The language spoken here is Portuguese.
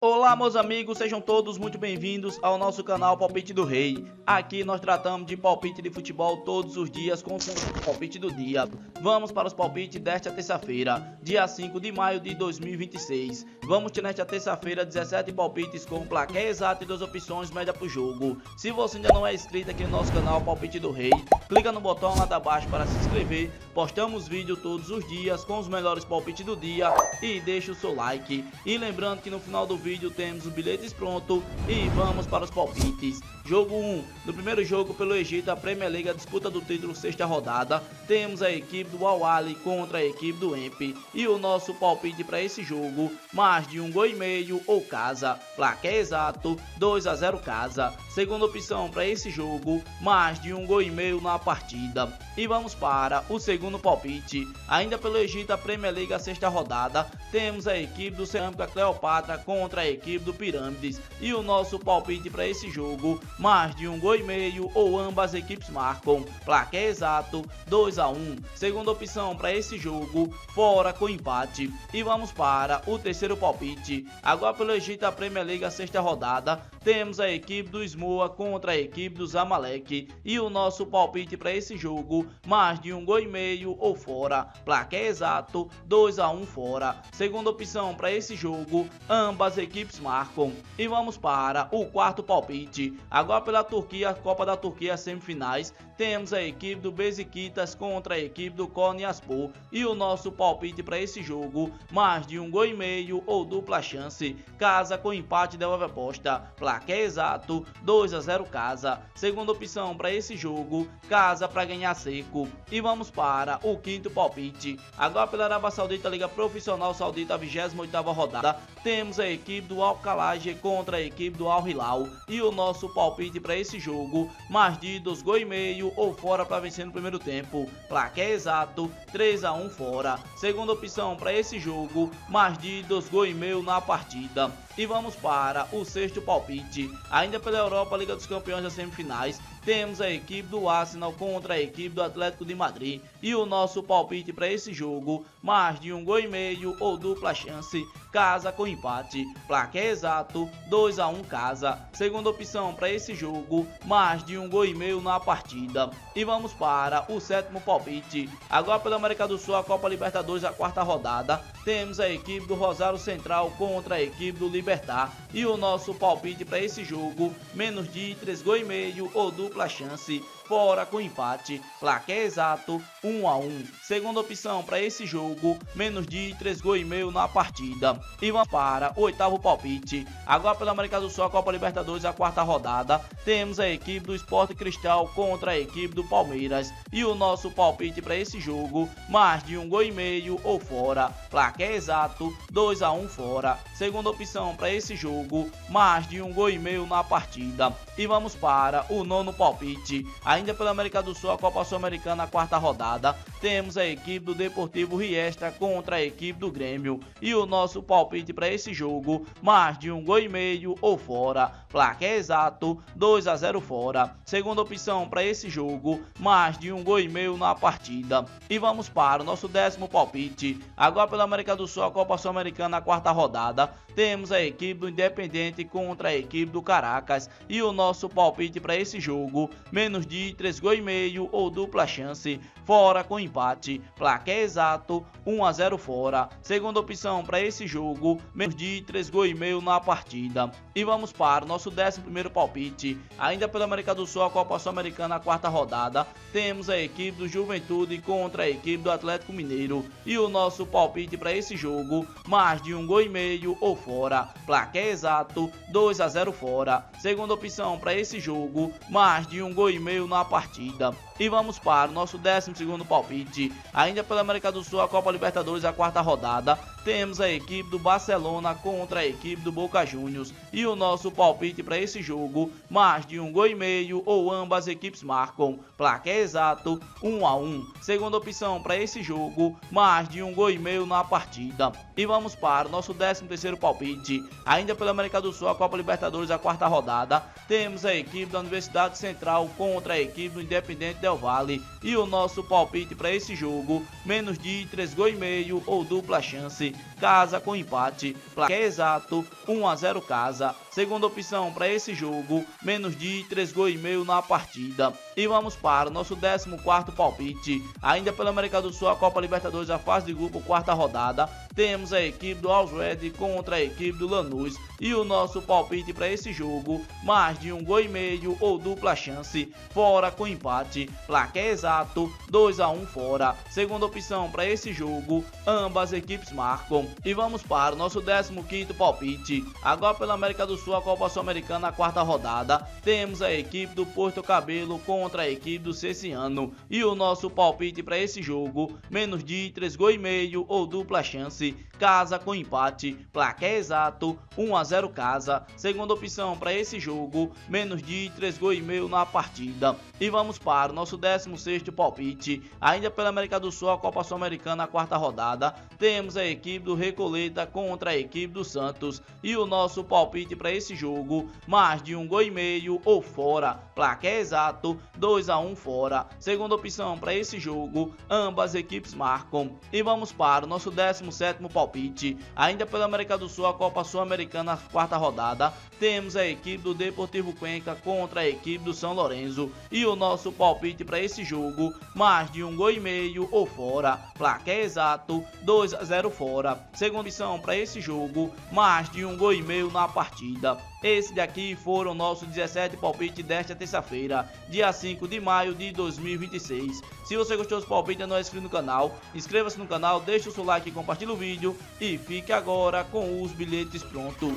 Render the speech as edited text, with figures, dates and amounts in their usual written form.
Olá, meus amigos, sejam todos muito bem-vindos ao nosso canal Palpite do Rei. Aqui nós tratamos de palpite de futebol todos os dias com o palpite do dia. Vamos para os palpites desta terça-feira, dia 5 de maio de 2026. Vamos ter nesta terça-feira 17 palpites com placar exato e 2 opções média para o jogo. Se você ainda não é inscrito aqui no nosso canal Palpite do Rei, clica no botão lá da baixo para se inscrever. Postamos vídeo todos os dias com os melhores palpites do dia e deixa o seu like. E lembrando que no final do vídeo temos os bilhetes prontos e vamos para os palpites. Jogo 1, no primeiro jogo pelo Egito, a Premier League, a disputa do título, sexta rodada, temos a equipe do Al Ahly contra a equipe do Empoli e o nosso palpite para esse jogo, mais de 1,5 gols ou casa, placar exato 2-0 casa. Segunda opção para esse jogo, mais de 1,5 gols na partida. E vamos para o segundo palpite, ainda pelo Egito, a Premier League, a sexta rodada, temos a equipe do Cerâmica Cleopatra contra a equipe do Pirâmides e o nosso palpite para esse jogo, mais de 1,5 gols ou ambas equipes marcam, placar exato 2-1. Segunda opção para esse jogo, fora com empate. E vamos para o terceiro palpite, agora pelo Egito, a Premier League, a sexta rodada, temos a equipe do Smoa contra a equipe do Zamalek e o nosso palpite para esse jogo, mais de 1,5 gols ou fora, placar exato 2-1 fora. Segunda opção para esse jogo, ambas equipes marcam. E vamos para o quarto palpite, agora pela Turquia, Copa da Turquia, semifinais, temos a equipe do Besiktas contra a equipe do Konyaspor e o nosso palpite para esse jogo, mais de 1,5 gols ou dupla chance, casa com empate devolve aposta, placar exato 2-0 casa. Segunda opção para esse jogo, casa para ganhar seco. E vamos para o quinto palpite, agora pela Arábia Saudita, Liga Profissional Saudita, 28ª rodada, temos a equipe do Al Khalaj contra a equipe do Al Hilal e o nosso palpite para esse jogo, mais de 2,5 gols ou fora para vencer no primeiro tempo, placar exato 3-1 fora. Segunda opção para esse jogo, mais de 2,5 gols na partida. E vamos para o sexto palpite, ainda pela Europa, Liga dos Campeões das semifinais, temos a equipe do Arsenal contra a equipe do Atlético de Madrid e o nosso palpite para esse jogo, mais de 1,5 gols ou dupla chance, casa com empate, placar exato 2-1 casa. Segunda opção para esse jogo, mais de 1,5 gols na partida. E vamos para o sétimo palpite, agora pela América do Sul, a Copa Libertadores, a quarta rodada, temos a equipe do Rosário Central contra a equipe do Libertad e o nosso palpite para esse jogo, menos de 3,5 gols ou dupla chance, fora com empate, placar exato 1-1. Segunda opção para esse jogo, menos de 3,5 gols na partida. E vamos para o oitavo palpite, agora pela América do Sul, a Copa Libertadores, a quarta rodada, temos a equipe do Sport Cristal contra a equipe do Palmeiras e o nosso palpite para esse jogo, mais de 1,5 gols ou fora, placar exato 2-1 fora. Segunda opção para esse jogo, mais de 1,5 gols na partida. E vamos para o nono palpite, ainda pela América do Sul, a Copa Sul-Americana, a quarta rodada, temos a equipe do Deportivo Riestra contra a equipe do Grêmio e o nosso palpite para esse jogo, mais de 1,5 gols ou fora, placar exato 2-0 fora. Segunda opção para esse jogo, mais de 1,5 gols na partida. E vamos para o nosso décimo palpite, agora pela América do Sul, a Copa Sul-Americana, a quarta rodada, temos a equipe do Independente contra a equipe do Caracas e o nosso palpite para esse jogo, menos de 3,5 gols ou dupla chance, fora com empate, placar exato 1-0 fora. Segunda opção para esse jogo, menos de 3,5 gols na partida. E vamos para o nosso 11º palpite, ainda pela América do Sul, a Copa Sul-Americana, a quarta rodada, temos a equipe do Juventude contra a equipe do Atlético Mineiro e o nosso palpite para esse jogo, mais de 1,5 gols ou fora, placar exato 2-0 fora. Segunda opção para esse jogo, mais de 1,5 gols na partida. E vamos para o nosso 12º palpite, ainda pela América do Sul, a Copa Libertadores, a quarta rodada, temos a equipe do Barcelona contra a equipe do Boca Juniors e o nosso palpite para esse jogo, mais de 1,5 gols ou ambas equipes marcam, placar exato 1-1. Segunda opção para esse jogo, mais de 1,5 gols na partida. E vamos para o nosso 13º palpite, ainda pela América do Sul, a Copa Libertadores, a quarta rodada, temos a equipe da Universidade Central contra a a equipe do Independente Del Valle. E o nosso palpite para esse jogo, menos de 3,5 gols ou dupla chance, casa com empate, placar exato 1-0 casa. Segunda opção para esse jogo, menos de 3,5 gols na partida. E vamos para o nosso 14º palpite, ainda pela América do Sul, a Copa Libertadores, a fase de grupo, quarta rodada. Temos a equipe do Always Ready contra a equipe do Lanús. E o nosso palpite para esse jogo, mais de 1,5 gols ou dupla chance, fora com empate, placar exato 2-1 fora. Segunda opção para esse jogo, ambas equipes marcam. E vamos para o nosso 15º palpite, agora pela América do Sul, a Copa Sul-Americana, a quarta rodada. Temos a equipe do Porto Cabelo contra a equipe do Cesciano. E o nosso palpite para esse jogo, menos de 3,5 gols ou dupla chance, casa com empate, placar exato 1-0 casa. Segunda opção para esse jogo, menos de 3,5 gols na partida. E vamos para o nosso 16º palpite, ainda pela América do Sul, a Copa Sul-Americana, a quarta rodada. Temos a equipe do Recoleta contra a equipe do Santos. E o nosso palpite para esse jogo, mais de 1,5 gols ou fora, placar exato 2-1 fora. Segunda opção para esse jogo, ambas equipes marcam. E vamos para o nosso 17º palpite, ainda pela América do Sul, a Copa Sul-Americana, quarta rodada. Temos a equipe do Deportivo Cuenca contra a equipe do São Lourenço. E o nosso palpite para esse jogo, mais de 1,5 gols ou fora, placar exato 2-0 fora. Segunda opção para esse jogo, mais de 1,5 gols na partida. Esse daqui foram nossos 17 palpites desta terça-feira, dia 5 de maio de 2026. Se você gostou dos palpites e não é inscrito no canal, inscreva-se no canal, deixe o seu like e compartilhe o vídeo. E fique agora com os bilhetes prontos.